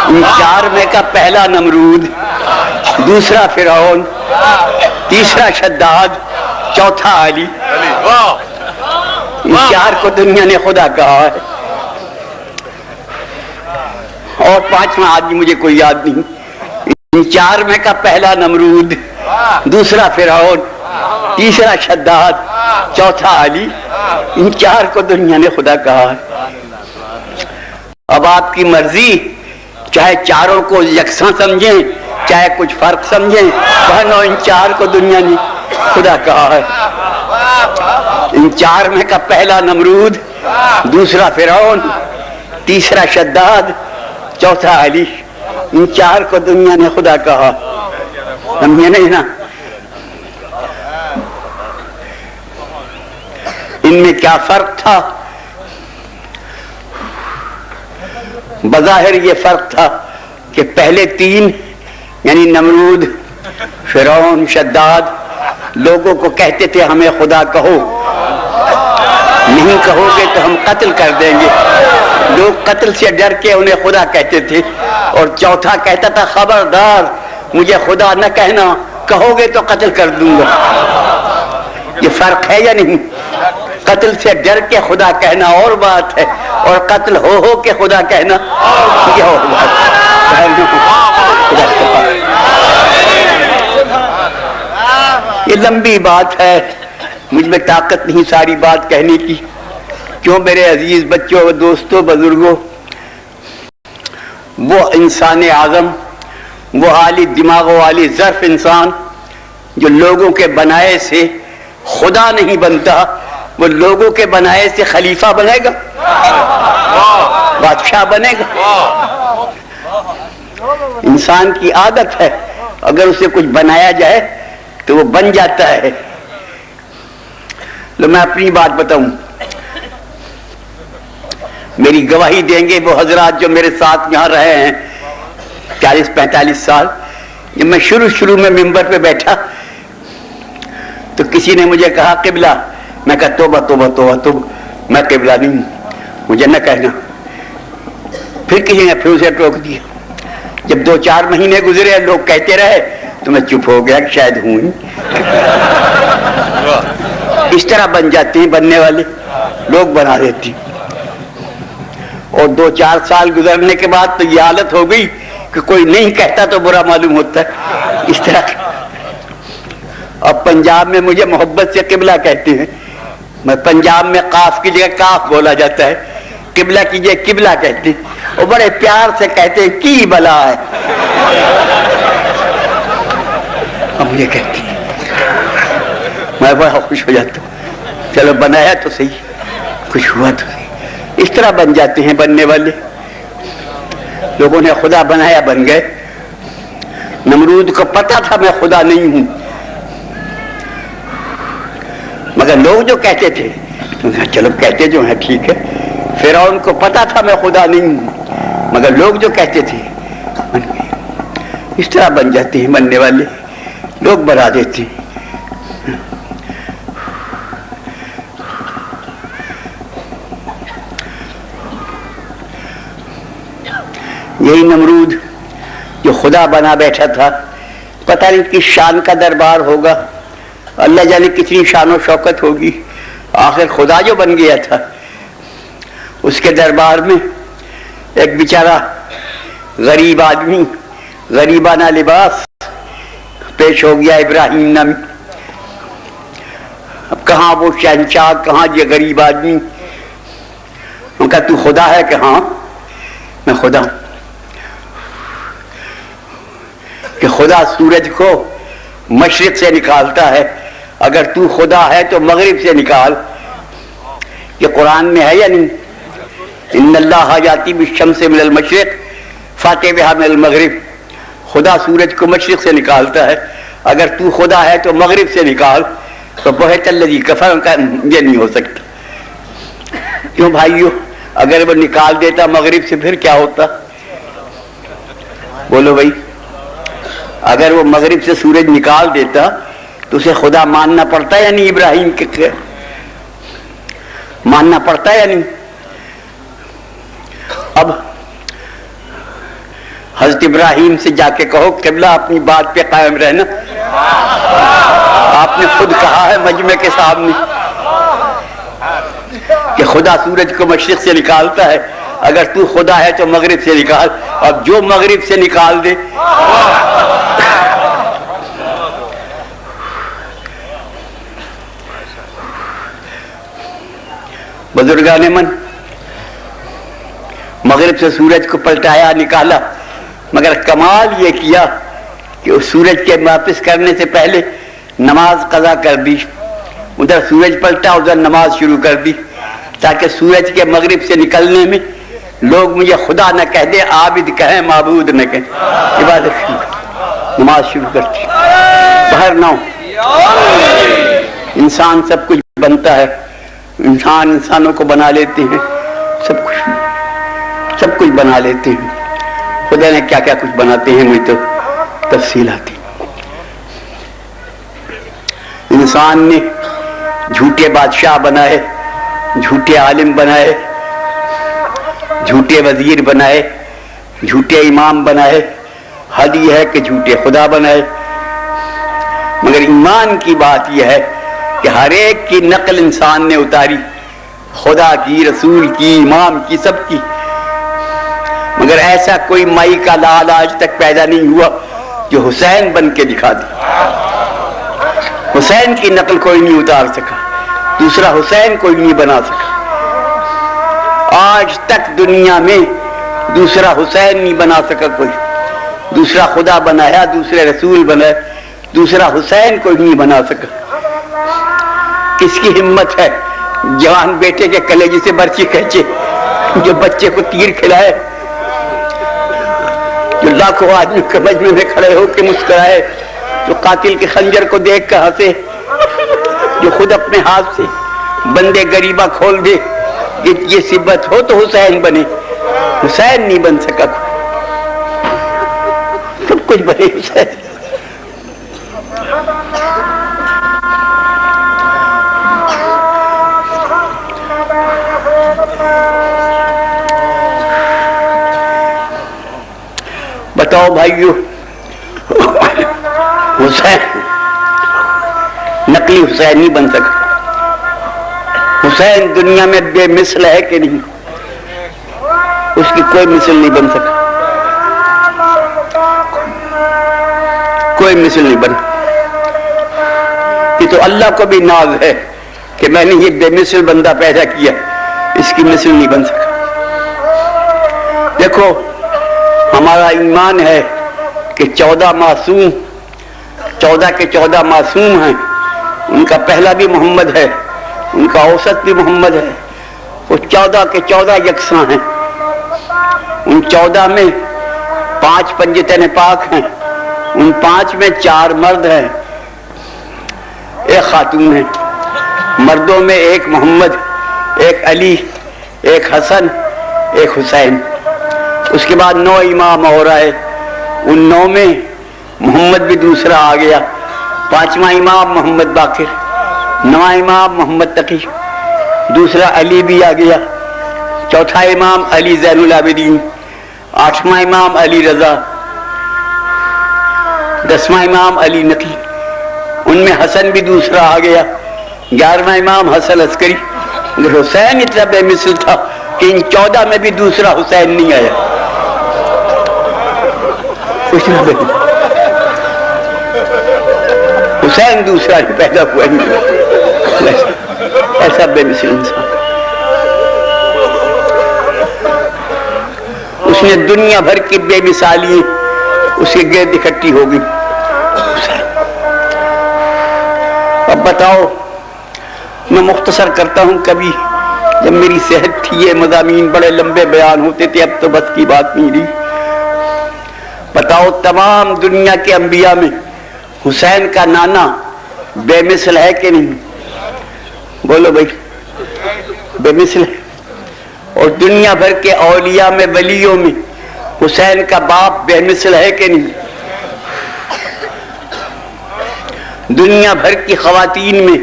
ان 4 میں کا پہلا نمرود، دوسرا فرعون، تیسرا شداد، چوتھا علی. ان 4 کو دنیا نے خدا کہا ہے. اور 5واں آدمی مجھے کوئی یاد نہیں. ان 4 میں کا پہلا نمرود، دوسرا فرعون، تیسرا شداد، چوتھا علی. ان 4 کو دنیا نے خدا کہا ہے. اب آپ کی مرضی، چاہے 4 کو یکساں سمجھیں چاہے کچھ فرق سمجھیں، بہنوں ان 4 کو دنیا نے خدا کہا ہے. ان 4 میں کا پہلا نمرود، دوسرا فرعون، تیسرا شداد، چوتھا علی. ان 4 کو دنیا نے خدا کہا. سمجھے نہیں نا؟ ان میں کیا فرق تھا؟ بظاہر یہ فرق تھا کہ پہلے 3 یعنی نمرود، فرعون، شداد لوگوں کو کہتے تھے ہمیں خدا کہو، نہیں کہو گے تو ہم قتل کر دیں گے. لوگ قتل سے ڈر کے انہیں خدا کہتے تھے. اور چوتھا کہتا تھا خبردار مجھے خدا نہ کہنا، کہو گے تو قتل کر دوں گا. یہ فرق ہے یا نہیں؟ قتل سے ڈر کے خدا کہنا اور بات ہے، اور قتل ہو کے خدا کہنا یہ اور بات ہے. یہ لمبی بات ہے، مجھ میں طاقت نہیں ساری بات کہنے کی. کیوں میرے عزیز بچوں، دوستوں، بزرگوں، وہ انسان اعظم، وہ عالی دماغ و عالی ظرف انسان جو لوگوں کے بنائے سے خدا نہیں بنتا، وہ لوگوں کے بنائے سے خلیفہ بنے گا، بادشاہ بنے گا. انسان کی عادت ہے اگر اسے کچھ بنایا جائے تو وہ بن جاتا ہے. لو میں اپنی بات بتاؤں، میری گواہی دیں گے وہ حضرات جو میرے ساتھ یہاں رہے ہیں 40-45 سال. جب میں شروع میں ممبر پہ بیٹھا تو کسی نے مجھے کہا قبلہ. میں کہا توبہ توبہ توبہ توبہ، میں قبلہ نہیں ہوں، مجھے نہ کہنا. پھر کسی نے پھر اسے ٹوک دیا. جب 2-4 مہینے گزرے لوگ کہتے رہے تو میں چپ ہو گیا کہ شاید ہوں ہی. اس طرح بن جاتے ہیں بننے والے لوگ، بنا دیتے ہیں. اور 2-4 سال گزرنے کے بعد تو یہ حالت ہو گئی کہ کوئی نہیں کہتا تو برا معلوم ہوتا ہے. اس طرح اب پنجاب میں مجھے محبت سے قبلہ کہتے ہیں. میں پنجاب میں قاف کی جگہ کاف بولا جاتا ہے، قبلہ کی جگہ قبلہ کہتے ہیں. وہ بڑے پیار سے کہتے ہیں کی بلا ہے. اب مجھے کہتی میں بڑا خوش ہو جاتا ہوں. چلو بنایا تو صحیح, خوش ہوا تو صحیح. اس طرح بن جاتے ہیں بننے والے. لوگوں نے خدا بنایا, بن گئے. نمرود کو پتا تھا میں خدا نہیں ہوں, مگر لوگ جو کہتے تھے چلو کہتے جو ہیں ٹھیک ہے. فرعون کو پتا تھا میں خدا نہیں ہوں, مگر لوگ جو کہتے تھے بن گئے. اس طرح بن جاتے ہیں بننے والے, لوگ بنا دیتے ہیں. یہی نمرود جو خدا بنا بیٹھا تھا, پتہ نہیں کس شان کا دربار ہوگا, اللہ جانے کتنی شان و شوکت ہوگی. آخر خدا جو بن گیا تھا, اس کے دربار میں ایک بیچارہ غریب آدمی, غریبانہ لباس پیش ہو گیا ابراہیم نامی. اب کہاں وہ شہنشاہ, کہاں یہ غریب آدمی. ان کا تو خدا ہے کہ ہاں میں خدا ہوں. کہ خدا سورج کو مشرق سے نکالتا ہے, اگر تو خدا ہے تو مغرب سے نکال. یہ قرآن میں ہے یا نہیں؟ ان اللہ یاتی بالشمس من المشرق فاتی بہا من المغرب. خدا سورج کو مشرق سے نکالتا ہے, اگر تو خدا ہے تو مغرب سے نکال. تو بہت الذی کفر کا یہ نہیں ہو سکتا. کیوں بھائیو؟ اگر وہ نکال دیتا مغرب سے پھر کیا ہوتا؟ بولو بھائی, اگر وہ مغرب سے سورج نکال دیتا تو اسے خدا ماننا پڑتا یا نہیں؟ ابراہیم کے ماننا پڑتا یا نہیں؟ اب حضرت ابراہیم سے جا کے کہو قبلہ اپنی بات پہ قائم رہنا. آپ نے خود کہا ہے مجمع کے سامنے کہ خدا سورج کو مشرق سے نکالتا ہے, اگر تو خدا ہے تو مغرب سے نکال. اب جو مغرب سے نکال دے بزرگان من مغرب سے سورج کو پلٹایا, نکالا, مگر کمال یہ کیا کہ اس سورج کے واپس کرنے سے پہلے نماز قضا کر دی. ادھر سورج پلٹا, ادھر نماز شروع کر دی, تاکہ سورج کے مغرب سے نکلنے میں لوگ مجھے خدا نہ کہہ دے, عابد کہیں, معبود نہ کہیں. عبادت شروع, نماز شروع کرتی. باہر نہ ہو. انسان سب کچھ بنتا ہے, انسان انسانوں کو بنا لیتے ہیں, سب کچھ بنا لیتے ہیں. خدا نے کیا کیا کچھ بناتے ہیں مجھے تو تفصیل آتی. انسان نے جھوٹے بادشاہ بنائے, جھوٹے عالم بنائے, جھوٹے وزیر بنائے, جھوٹے امام بنائے. حد یہ ہے کہ جھوٹے خدا بنائے. مگر ایمان کی بات یہ ہے کہ ہر ایک کی نقل انسان نے اتاری, خدا کی, رسول کی, امام کی, سب کی. مگر ایسا کوئی مائی کا لال آج تک پیدا نہیں ہوا جو حسین بن کے دکھا دے. حسین کی نقل کوئی نہیں اتار سکا, دوسرا حسین کوئی نہیں بنا سکا. آج تک دنیا میں دوسرا حسین نہیں بنا سکا کوئی. دوسرا خدا بنایا, دوسرے رسول بنائے, دوسرا حسین کوئی نہیں بنا سکا. کس کی ہمت ہے جوان بیٹے کے کلیجے سے برچی کھینچے, جو بچے کو تیر کھلائے, جو لاکھوں آدمی کے مجمع میں کھڑے ہو کے مسکرائے, جو قاتل کے خنجر کو دیکھ کر ہنسے, جو خود اپنے ہاتھ سے بندے غریبہ کھول دے. یہ صفت ہو تو حسین بنے. حسین نہیں بن سکا, سب کچھ بنے حسین. بتاؤ بھائیو, حسین نقلی حسین نہیں بن سکا. حسین دنیا میں بے مثل ہے کہ نہیں؟ اس کی کوئی مثل نہیں بن سکا, کوئی مثل نہیں بنا. یہ تو اللہ کو بھی ناز ہے کہ میں نے یہ بے مثل بندہ پیدا کیا, اس کی مثل نہیں بن سکا. دیکھو ہمارا ایمان ہے کہ 14 معصوم 14 کے 14 معصوم ہیں، ان کا پہلا بھی محمد ہے، ان کا اوسط بھی محمد ہے، وہ 14 کے 14 یکساں ہیں۔ ان 14 میں 5 پنجتن پاک ہیں، ان 5 میں 4 مرد ہیں، ایک خاتون ہے۔ مردوں میں ایک محمد، ایک علی، ایک حسن، ایک حسین۔ اس کے بعد 9 امام اور آئے، ان 9 میں محمد بھی دوسرا آ گیا، 5واں امام محمد باقر، 9واں امام محمد تقی، دوسرا علی بھی آ گیا، 4تھا امام علی زین العابدین، 8واں امام علی رضا، 10واں امام علی نقی، ان میں حسن بھی دوسرا آ گیا، 11واں امام حسن عسکری۔ حسین اتنا بے مثل تھا کہ ان 14 میں بھی دوسرا حسین نہیں آیا۔ حسین دوسرا نہیں پیدا ہوا، ایسا بے مثل انسان۔ اس نے دنیا بھر کی بے مثالی اس کے گرد اکٹھی ہو گئی۔ اب بتاؤ، میں مختصر کرتا ہوں، کبھی جب میری صحت تھی یہ مضامین بڑے لمبے بیان ہوتے تھے، اب تو بس کی بات نہیں رہی۔ بتاؤ تمام دنیا کے انبیاء میں حسین کا نانا بے مثل ہے کہ نہیں؟ بولو بھائی، بے مثل ہے۔ اور دنیا بھر کے اولیاء میں، ولیوں میں حسین کا باپ بے مثل ہے کہ نہیں؟ دنیا بھر کی خواتین میں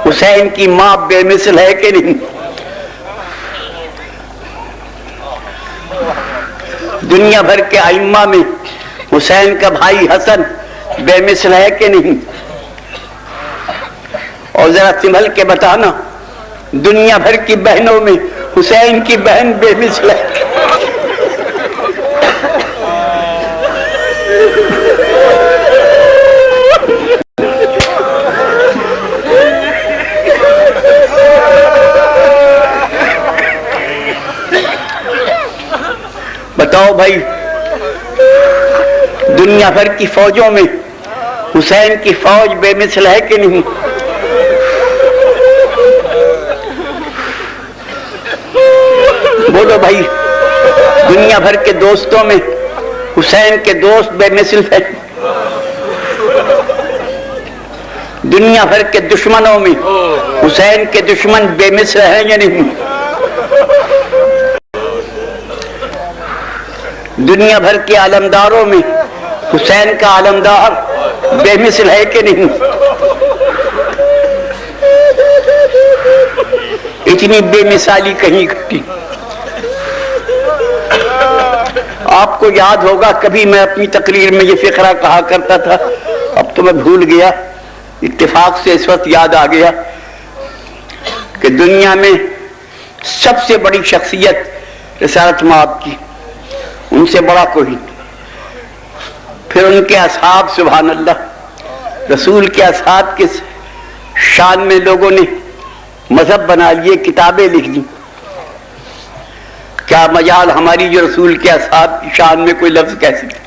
حسین کی ماں بے مثل ہے کہ نہیں؟ دنیا بھر کے ائمہ میں حسین کا بھائی حسن بے مثل ہے کہ نہیں؟ اور ذرا سنبھل کے بتانا، دنیا بھر کی بہنوں میں حسین کی بہن بے مثل ہے؟ بتاؤ بھائی، دنیا بھر کی فوجوں میں حسین کی فوج بے مثل ہے کہ نہیں؟ بولو بھائی، دنیا بھر کے دوستوں میں حسین کے دوست بے مثل ہے؟ دنیا بھر کے دشمنوں میں حسین کے دشمن بے مثل ہیں یا نہیں؟ دنیا بھر کے علمداروں میں حسین کا علمدار بے مثل ہے کہ نہیں؟ اتنی بے مثالی کہیں گھٹی۔ آپ کو یاد ہوگا کبھی میں اپنی تقریر میں یہ فقرہ کہا کرتا تھا، اب تو میں بھول گیا، اتفاق سے اس وقت یاد آ گیا کہ دنیا میں سب سے بڑی شخصیت رسالت مآب کی، ان سے بڑا کوئی، پھر ان کے اصحاب، سبحان اللہ، رسول کے اصحاب کے شان میں لوگوں نے مذہب بنا لیے، کتابیں لکھ دی۔ کیا مجال ہماری جو رسول کے اصحاب کی شان میں کوئی لفظ کہہ سکتے؟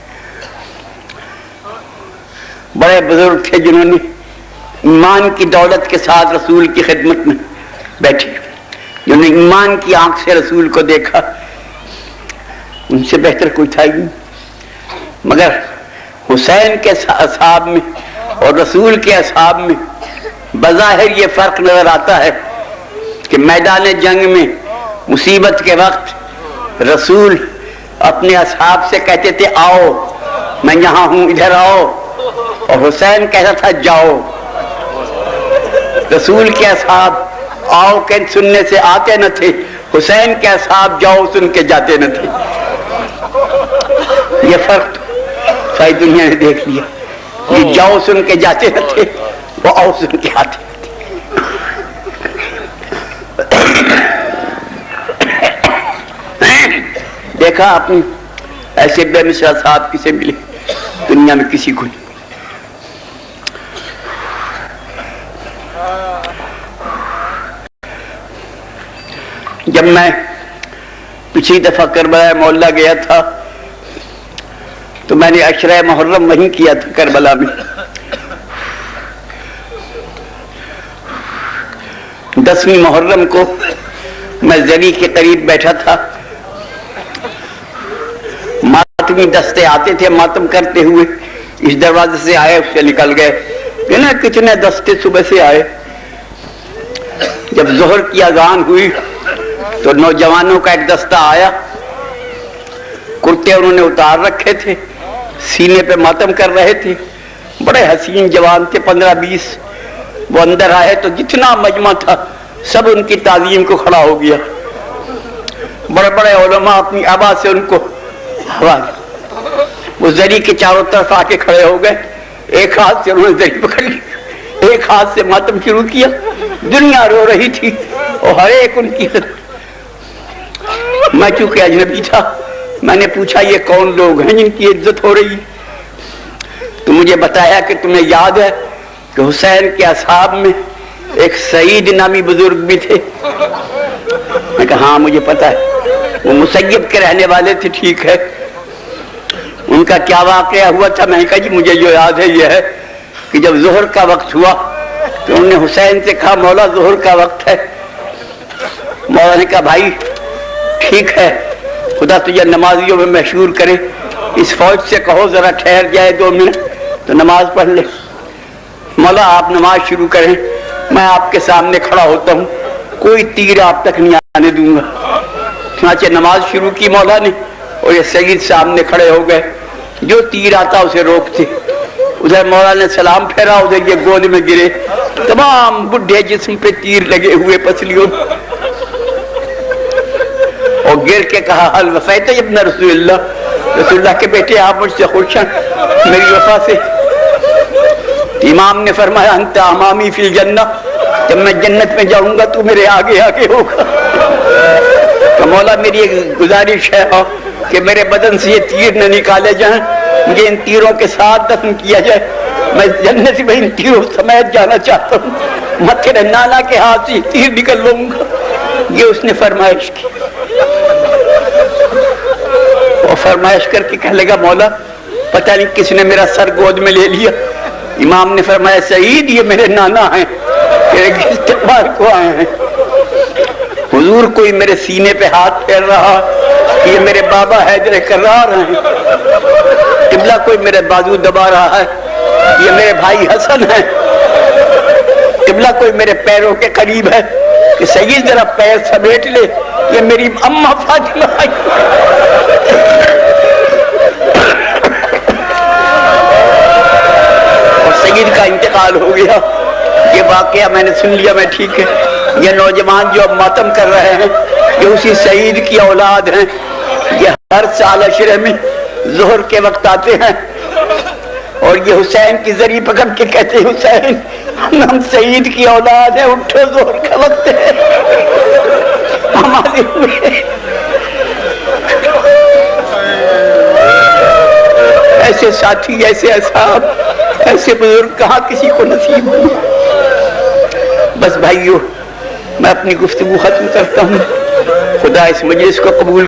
بڑے بزرگ تھے جنہوں نے ایمان کی دولت کے ساتھ رسول کی خدمت میں بیٹھے، جنہوں نے ایمان کی آنکھ سے رسول کو دیکھا، ان سے بہتر کوئی تھا ہی نہیں۔ مگر حسین کے اصحاب میں اور رسول کے اصحاب میں بظاہر یہ فرق نظر آتا ہے کہ میدان جنگ میں مصیبت کے وقت رسول اپنے اصحاب سے کہتے تھے آؤ، میں یہاں ہوں، ادھر آؤ، اور حسین کہتا تھا جاؤ۔ رسول کے اصحاب آؤ کہ سننے سے آتے نہ تھے، حسین کے اصحاب جاؤ سن کے جاتے نہ تھے۔ یہ فرق ساری دنیا نے دیکھ لیا، یہ جاؤ سن کے جاتے نہ تھے، وہ آؤ سن کے آتے نہ تھے۔ دیکھا آپ نے ایسے بے مثال صاحب کسے ملے؟ دنیا میں کسی کو نہیں۔ جب میں پچھلی دفعہ کربلا محلہ گیا تھا تو میں نے عشرہ محرم وہیں کیا تھا کربلا میں. 10ویں محرم کو میں زری کے قریب بیٹھا تھا. ماتمی دستے آتے تھے ماتم کرتے ہوئے, اس دروازے سے آئے اس سے نکل گئے. کتنے دستے صبح سے آئے. جب ظہر کی اذان ہوئی تو نوجوانوں کا ایک دستہ آیا. کرتے انہوں نے اتار رکھے تھے, سینے پہ ماتم کر رہے تھے. بڑے حسین جوان تھے, 15-20. وہ اندر آئے تو جتنا مجمع تھا سب ان کی تعظیم کو کھڑا ہو گیا. بڑے بڑے علماء اپنی آواز سے ان کو وہ زری کے چاروں طرف آ کے کھڑے ہو گئے. ایک ہاتھ سے انہوں نے زری پکڑ لی, ایک ہاتھ سے ماتم شروع کیا. دنیا رو رہی تھی اور ہر ایک ان کی. میں چونکہ اجنبی تھا, میں نے پوچھا یہ کون لوگ ہیں جن کی عزت ہو رہی؟ تو مجھے بتایا کہ تمہیں یاد ہے کہ حسین کے اصحاب میں ایک سعید نامی بزرگ بھی تھے. میں کہا ہاں مجھے پتا ہے, وہ مسیب کے رہنے والے تھے. ٹھیک ہے, ان کا کیا واقعہ ہوا تھا؟ میں نے کہا جی مجھے جو یاد ہے یہ ہے کہ جب ظہر کا وقت ہوا تو انہوں نے حسین سے کہا مولا ظہر کا وقت ہے. مولا نے کہا بھائی ٹھیک ہے, خدا تجھے نمازیوں میں مشہور کرے, اس فوج سے کہو ذرا ٹھہر جائے 2 منٹ تو نماز پڑھ لے. مولا آپ نماز شروع کریں, میں آپ کے سامنے کھڑا ہوتا ہوں, کوئی تیر آپ تک نہیں آنے دوں گا. چنانچہ نماز شروع کی مولا نے, اور یہ سید سامنے کھڑے ہو گئے. جو تیر آتا اسے روکتے. ادھر مولا نے سلام پھیرا, ادھر یہ گود میں گرے. تمام بڈھے جسم پہ تیر لگے ہوئے پسلیوں, اور گر کے کہا حل وفیت ابن رسول اللہ, رسول اللہ کے بیٹے آپ مجھ سے خوش ہیں میری وفا سے؟ امام نے فرمایا انت امامی فی الجنہ, جب میں جنت میں جاؤں گا تو میرے آگے آگے ہوگا. تو مولا میری ایک گزارش ہے کہ میرے بدن سے یہ تیر نہ نکالے جائیں, مجھے ان تیروں کے ساتھ دفن کیا جائے. میں جنت میں ان تیروں سمیت جانا چاہتا ہوں, میں تیرے نانا کے ہاتھ سے تیر نکل لوں گا. یہ اس نے فرمائش کی. وہ فرمائش کر کے کہنے لگا مولا پتہ نہیں کس نے میرا سر گود میں لے لیا. امام نے فرمایا سعید یہ میرے نانا ہیں, تیرے استقبال کو آئے ہیں. حضور کوئی میرے سینے پہ ہاتھ پھیر رہا, یہ میرے بابا حیدر کرار ہیں. قبلہ کوئی میرے بازو دبا رہا ہے, یہ میرے بھائی حسن ہیں. قبلہ کوئی میرے پیروں کے قریب ہے کہ سید ذرا پیر سمیٹ لے, یہ میری اماں فاطمہ ہے. اور سید کا انتقال ہو گیا. یہ واقعہ میں نے سن لیا. میں ٹھیک ہے, یہ نوجوان جو اب ماتم کر رہے ہیں یہ اسی سعید کی اولاد ہیں. یہ ہر سال عشرے میں ظہر کے وقت آتے ہیں اور یہ حسین کی زری پکڑ کے کہتے ہیں حسین ہم سعید کی اولاد ہیں, اٹھو ظہر کا وقت ہے ہمارے ہوئے. ایسے ساتھی, ایسے اصحاب, ایسے بزرگ کہاں کسی کو نصیب ہو. بس بھائیو میں اپنی گفتگو ختم کرتا ہوں. خدا اس مجلس کو قبول